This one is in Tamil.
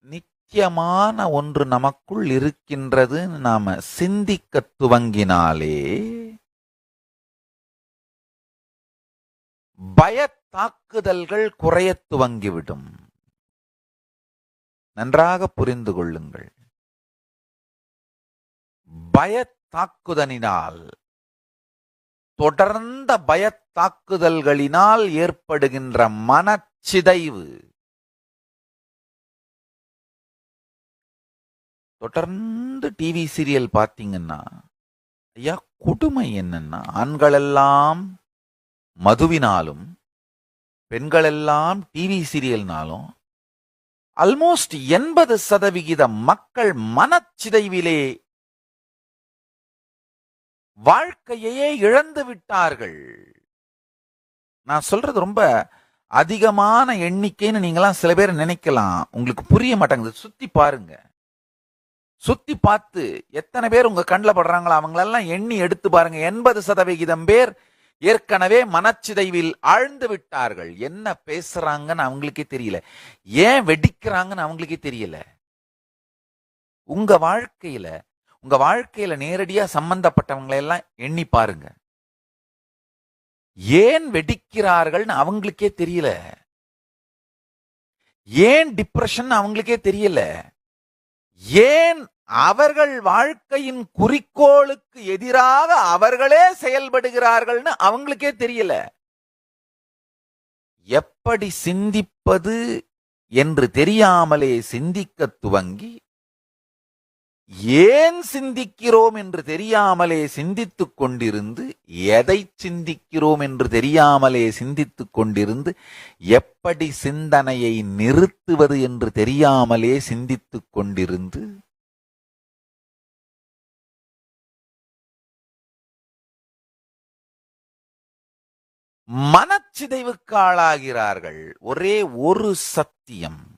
நித்தியமான ஒன்று நமக்குள் இருக்கின்றது நாம சிந்திக்க துவங்கினாலே பய தாக்குதல்கள் குறையத் துவங்கிவிடும். நன்றாக புரிந்து கொள்ளுங்கள். பய தாக்குதலினால், தொடர்ந்த பய தாக்குதல்களினால் ஏற்படுகின்ற மனச்சிதைவு, தொடர்ந்து டிவி சீரியல் பார்த்தீங்கன்னா ஐயா கொடுமை என்னன்னா, ஆண்களெல்லாம் மதுவினாலும் பெண்களெல்லாம் டிவி சீரியல்னாலும் ஆல்மோஸ்ட் 80% மக்கள் மனச்சிதைவிலே வாழ்க்கையே இழந்து விட்டார்கள். நான் சொல்றது ரொம்ப அதிகமான எண்ணிக்கைன்னு நீங்களாம் சில பேர் நினைக்கலாம். உங்களுக்கு புரிய மாட்டாங்குது. சுத்தி பாருங்க. சுத்தி பார்த்து எத்தனை பேர் உங்க கண்ணில் படுறாங்களோ அவங்களெல்லாம் எண்ணி எடுத்து பாருங்க. 80% பேர் ஏற்கனவே மனச்சிதைவில் ஆழ்ந்து விட்டார்கள். என்ன பேசுறாங்கன்னு அவங்களுக்கே தெரியல, ஏன் வெடிக்கிறாங்கன்னு அவங்களுக்கே தெரியல. உங்க வாழ்க்கையில நேரடியா சம்பந்தப்பட்டவங்களை எல்லாம் எண்ணி பாருங்க. ஏன் வெடிக்கிறார்கள்னு அவங்களுக்கே தெரியல, ஏன் டிப்ரெஷன் அவங்களுக்கே தெரியல, ஏன் அவர்கள் வாழ்க்கையின் குறிக்கோளுக்கு எதிராக அவர்களே செயல்படுகிறார்கள்னு அவங்களுக்கே தெரியல. எப்படி சிந்திப்பது என்று தெரியாமலே சிந்திக்க துவங்கி, ஏன் சிந்திக்கிறோம் என்று தெரியாமலே சிந்தித்துக் கொண்டிருந்து, எதை சிந்திக்கிறோம் என்று தெரியாமலே சிந்தித்துக் கொண்டிருந்து, எப்படி சிந்தனையை நிறுத்துவது என்று தெரியாமலே சிந்தித்துக் கொண்டிருந்து, மனச்சிதைவுக்கு ஆளாகிறார்கள். ஒரே ஒரு சத்தியம்,